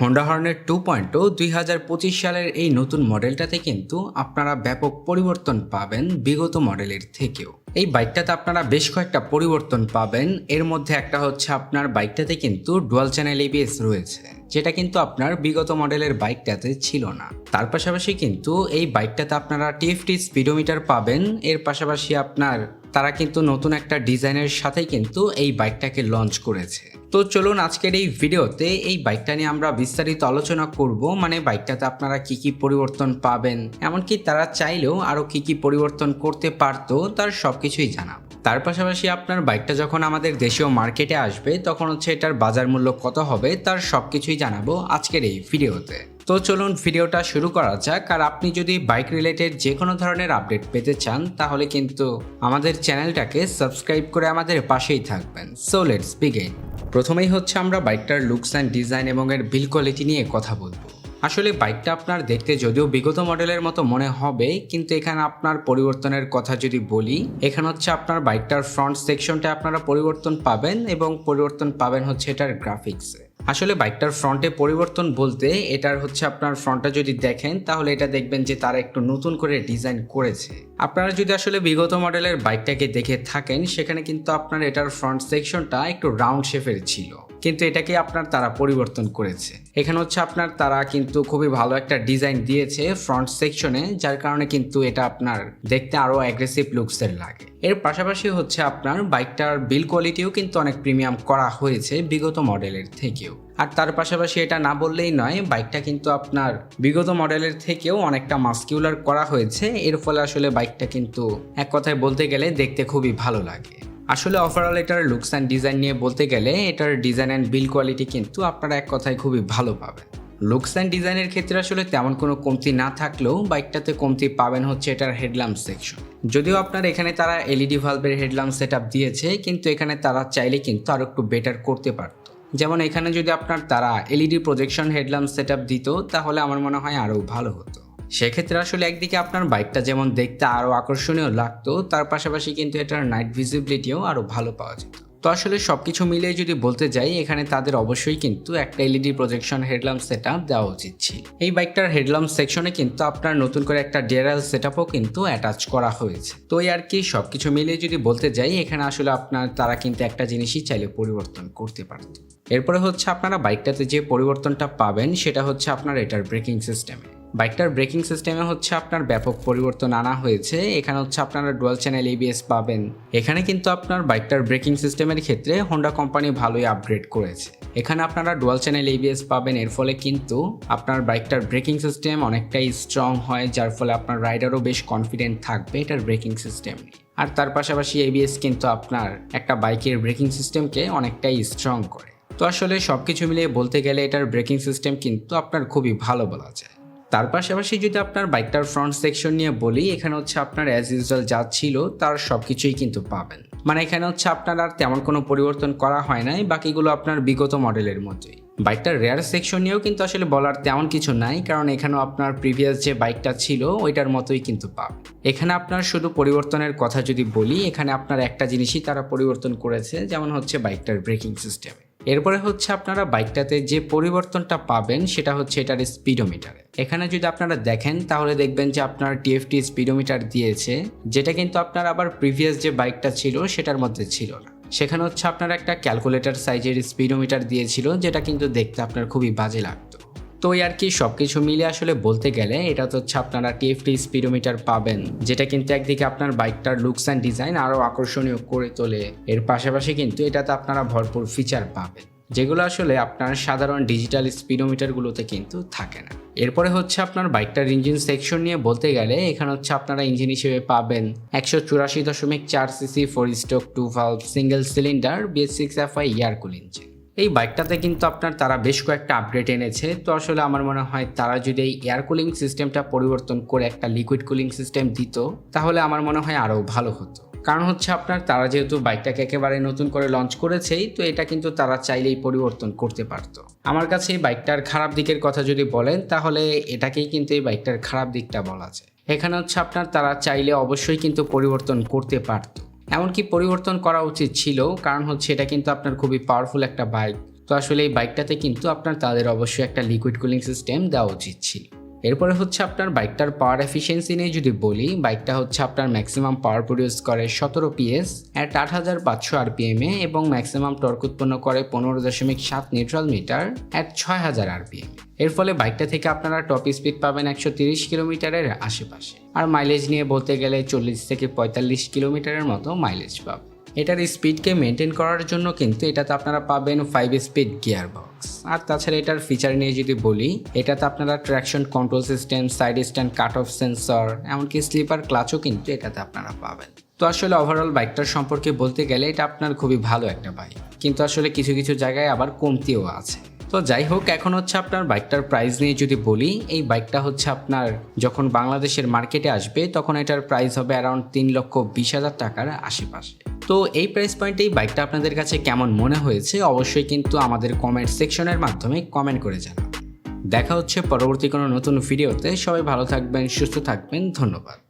Honda Hornet 2.0 2025 সালের এই নতুন মডেলটাতে কিন্তু আপনারা ব্যাপক পরিবর্তন পাবেন বিগত মডেলের থেকেও। এই বাইকটাতে আপনারা বেশ কয়েকটা পরিবর্তন পাবেন। এর মধ্যে একটা হচ্ছে আপনার বাইকটাতে কিন্তু ডুয়াল চ্যানেল এবিএস রয়েছে, যেটা কিন্তু আপনার বিগত মডেলের বাইকটাতে ছিল না। তার পাশাপাশি কিন্তু এই বাইকটাতে আপনারা টিএফটি স্পিডোমিটার পাবেন। এর পাশাপাশি তারা কিন্তু নতুন একটা ডিজাইনের সাথেই কিন্তু এই বাইকটাকে লঞ্চ করেছে। তো চলুন আজকের এই ভিডিওতে এই বাইকটা নিয়ে আমরা বিস্তারিত আলোচনা করব। মানে বাইকটাতে আপনারা কি কি পরিবর্তন পাবেন, এমনকি তারা চাইলেও আরও কি কি পরিবর্তন করতে পারতো তার সবকিছুই জানাবো। তার পাশাপাশি আপনার বাইকটা যখন আমাদের দেশীয় মার্কেটে আসবে তখন হচ্ছে এটার বাজার মূল্য কত হবে তার সবকিছুই জানাবো আজকের এই ভিডিওতে। তো চলুন ভিডিওটা শুরু করা যাক। আর আপনি যদি বাইক রিলেটেড যে কোনো ধরনের আপডেট পেতে চান তাহলে কিন্তু আমাদের চ্যানেলটাকে সাবস্ক্রাইব করে আমাদের পাশেই থাকবেন। So let's begin. প্রথমেই হচ্ছে আমরা বাইকটার লুকস অ্যান্ড ডিজাইন এবং এর বিল্ড কোয়ালিটি নিয়ে কথা বলবো। আসলে বাইকটা আপনার দেখতে যদিও বিগত মডেলের মতো মনে হবে, কিন্তু এখানে আপনার পরিবর্তনের কথা যদি বলি, এখানে হচ্ছে আপনার বাইকটার ফ্রন্ট সেকশনটা আপনারা পরিবর্তন পাবেন এবং পরিবর্তন পাবেন হচ্ছে এটার গ্রাফিক্সে। আসলে বাইকটার ফ্রন্টে পরিবর্তন বলতে এটার হচ্ছে আপনার ফ্রন্টটা যদি দেখেন তাহলে এটা দেখবেন যে তারা একটু নতুন করে ডিজাইন করেছে। আপনারা যদি আসলে বিগত মডেলের বাইকটাকে দেখে থাকেন সেখানে কিন্তু আপনার এটার ফ্রন্ট সেকশনটা একটু রাউন্ড শেপের ছিল, কিন্তু এটাকে তারা পরিবর্তন করেছে। এখানে হচ্ছে তারা কিন্তু খুবই ভালো একটা ডিজাইন দিয়েছে ফ্রন্ট সেকশনে, যার কারণে কিন্তু এটা আপনার দেখতে আরো অ্যাগ্রেসিভ লুকসের লাগে। এর পাশাপাশি হচ্ছে আপনার বাইকটার বিল্ড কোয়ালিটিও কিন্তু অনেক প্রিমিয়াম করা হয়েছে বিগত মডেলের থেকেও। আর তার পাশাপাশি এটা না বললেই নয়, বাইকটা কিন্তু আপনার বিগত মডেলের থেকেও অনেকটা মাস্কিউলার করা হয়েছে। এর ফলে আসলে বাইকটা কিন্তু এক কথায় বলতে গেলে দেখতে খুবই ভালো লাগে। আসলে ওভারঅল এটার লুকস অ্যান্ড ডিজাইন নিয়ে বলতে গেলে এটার ডিজাইন অ্যান্ড বিল্ড কোয়ালিটি কিন্তু আপনারা এক কথায় খুবই ভালো পাবেন। লুকস অ্যান্ড ডিজাইনের ক্ষেত্রে আসলে তেমন কোনো কমতি না থাকলেও বাইকটাতে কমতি পাবেন হচ্ছে এটার হেডল্যাম্প সেকশন। যদিও আপনার এখানে তারা এলইডি ভালভের হেডল্যাম্প সেট আপ দিয়েছে, কিন্তু এখানে তারা চাইলে কিন্তু আরও একটু বেটার করতে পারত। যেমন এখানে যদি তারা LED projection headlamp set up দিত তাহলে আমার মনে হয় আরও ভালো হতো। সেক্ষেত্রে আসলে একদিকে আপনার বাইকটা যেমন দেখতে আরও আকর্ষণীয় লাগতো, তার পাশাপাশি কিন্তু এটার নাইট ভিজিবিলিটিও আরও ভালো পাওয়া যেত। তো আসলে সব কিছু মিলিয়ে যদি বলতে যাই, এখানে তাদের অবশ্যই কিন্তু একটা LED projection headlamp set up দেওয়া উচিত ছিল। এই বাইকটার হেডল্যাম্প সেকশনে কিন্তু আপনার নতুন করে একটা ডিআরএল সেট আপও কিন্তু অ্যাটাচ করা হয়েছে। তো এই আর কি সব কিছু মিলিয়ে যদি বলতে যাই, এখানে আসলে তারা কিন্তু একটা জিনিসই চাইলে পরিবর্তন করতে পারত। এরপরে হচ্ছে আপনারা বাইকটাতে যে পরিবর্তনটা পাবেন সেটা হচ্ছে আপনার এটার ব্রেকিং সিস্টেমে। বাইকটার ব্রেকিং সিস্টেমে হচ্ছে আপনার ব্যাপক পরিবর্তন আনা হয়েছে। এখানে হচ্ছে আপনারা ডুয়াল চ্যানেল এবিএস পাবেন। এখানে কিন্তু আপনার বাইকটার ব্রেকিং সিস্টেমের ক্ষেত্রে হোন্ডা কোম্পানি ভালোই আপগ্রেড করেছে। এখানে আপনারা ডুয়াল চ্যানেল এবিএস পাবেন। এর ফলে কিন্তু আপনার বাইকটার ব্রেকিং সিস্টেম অনেকটাই স্ট্রং হয়, যার ফলে আপনার রাইডারও বেশ কনফিডেন্ট থাকবে এটার ব্রেকিং সিস্টেম নিয়ে। আর তার পাশাপাশি এবিএস কিন্তু আপনার একটা বাইকের ব্রেকিং সিস্টেমকে অনেকটাই স্ট্রং করে। তো আসলে সব কিছু মিলিয়ে বলতে গেলে এটার ব্রেকিং সিস্টেম কিন্তু আপনার খুবই ভালো বলা যায়। তার পাশাপাশি যদি আপনার বাইকটার ফ্রন্ট সেকশন নিয়ে বলি, এখানে হচ্ছে আপনার অ্যাজ ইউজুয়াল যা ছিল তার সব কিছুই কিন্তু পাবেন। মানে এখানে হচ্ছে আপনার আর তেমন কোনো পরিবর্তন করা হয় নাই, বাকিগুলো আপনার বিগত মডেলের মতোই। বাইকটার রেয়ার সেকশন নিয়েও কিন্তু আসলে বলার তেমন কিছু নাই, কারণ এখানেও আপনার প্রিভিয়াস যে বাইকটা ছিল ওইটার মতোই কিন্তু পাবেন। এখানে আপনার শুধু পরিবর্তনের কথা যদি বলি, এখানে আপনার একটা জিনিসই তারা পরিবর্তন করেছে, যেমন হচ্ছে বাইকটার ব্রেকিং সিস্টেমে। এরপরে হচ্ছে আপনারা বাইকটাতে যে পরিবর্তনটা পাবেন সেটা হচ্ছে এটার স্পিডোমিটারে। এখানে যদি আপনারা দেখেন তাহলে দেখবেন যে আপনার টিএফটি স্পিডোমিটার দিয়েছে, যেটা কিন্তু আপনার আবার প্রিভিয়াস যে বাইকটা ছিল সেটার মধ্যে ছিল না। সেখানে হচ্ছে আপনার একটা ক্যালকুলেটর সাইজের স্পিডোমিটার দিয়েছিল, যেটা কিন্তু দেখতে আপনার খুবই বাজে লাগতো। তো আর কি সব কিছু মিলে আসলে বলতে গেলে এটা তো হচ্ছে আপনারা টিএফটি স্পিডোমিটার পাবেন, যেটা কিন্তু একদিকে আপনার বাইকটার লুকস অ্যান্ড ডিজাইন আরও আকর্ষণীয় করে তোলে। এর পাশাপাশি কিন্তু এটাতে আপনারা ভরপুর ফিচার পাবেন, যেগুলো আসলে আপনার সাধারণ ডিজিটাল স্পিডোমিটারগুলোতে কিন্তু থাকে না। এরপরে হচ্ছে আপনার বাইকটার ইঞ্জিন সেকশন নিয়ে বলতে গেলে, এখানে হচ্ছে আপনারা ইঞ্জিন হিসেবে পাবেন 184.4 CC 4 stroke 2 valve single cylinder BS6FI air কুল ইঞ্জিন। এই বাইকটাতে কিন্তু তারা বেশ কয়েকটা আপডেট এনেছে। তো আসলে আমার মনে হয় তারা যদি এই এয়ার কুলিং সিস্টেমটা পরিবর্তন করে একটা লিকুইড কুলিং সিস্টেম দিত তাহলে আমার মনে হয় আরও ভালো হতো। কারণ হচ্ছে তারা যেহেতু বাইকটাকে একেবারে নতুন করে লঞ্চ করেছেই, তো এটা কিন্তু তারা চাইলেই পরিবর্তন করতে পারতো। আমার কাছে এই বাইকটার খারাপ দিকের কথা যদি বলেন তাহলে এটাকেই কিন্তু এই বাইকটার খারাপ দিকটা বলা যায়। এখানে হচ্ছে তারা চাইলে অবশ্যই কিন্তু পরিবর্তন করতে পারতো, এমনকি পরিবর্তন করা উচিত ছিল, কারণ হচ্ছে এটা কিন্তু আপনার খুবই পাওয়ারফুল একটা বাইক। তো তো আসলে এই বাইকটাতে কিন্তু আপনার তাদের অবশ্যই একটা লিকুইড কুলিং সিস্টেম দেওয়া উচিত ছিল। এরপরে হচ্ছে আপনার বাইকটার পাওয়ার এফিসিয়েন্সি নিয়ে যদি বলি, বাইকটা হচ্ছে আপনার ম্যাক্সিমাম পাওয়ার প্রডিউস করে 17 PS অ্যাট 8500 RPM এ এবং ম্যাক্সিমাম টর্ক উৎপন্ন করে 15.7 নিউট্রাল মিটার অ্যাট 6000 RPM। এর ফলে বাইকটা থেকে আপনারা টপ স্পিড পাবেন 130 কিলোমিটারের আশেপাশে, আর মাইলেজ নিয়ে বলতে গেলে 40 থেকে 45 কিলোমিটারের মতো মাইলেজ পাবেন। এটার স্পিডকে মেনটেন করার জন্য কিন্তু এটাতে আপনারা পাবেন 5 স্পিড গিয়ার বক্স। আর তাছাড়া এটার ফিচার নিয়ে যদি বলি, এটাতে আপনারা traction control system, side stand cut off sensor, এমনকি স্লিপার ক্লাচও কিন্তু এটাতে আপনারা পাবেন। তো আসলে ওভারঅল বাইকটার সম্পর্কে বলতে গেলে এটা আপনার খুবই ভালো একটা বাইক, কিন্তু আসলে কিছু কিছু জায়গায় আবার কমতিও আছে। তো যাই হোক, এখন হচ্ছে আপনার বাইকটার প্রাইস নিয়ে যদি বলি, এই বাইকটা হচ্ছে আপনার যখন বাংলাদেশের মার্কেটে আসবে তখন এটার প্রাইস হবে অ্যারাউন্ড 3,20,000 টাকার আশেপাশে। তো এই প্রাইস পয়েন্টে এই বাইকটা আপনাদের কাছে কেমন মনে হয়েছে অবশ্যই কিন্তু আমাদের কমেন্ট সেকশনের মাধ্যমে কমেন্ট করে জানাবেন। দেখা হচ্ছে পরবর্তী কোনো নতুন ভিডিওতে। সবাই ভালো থাকবেন, সুস্থ থাকবেন, ধন্যবাদ।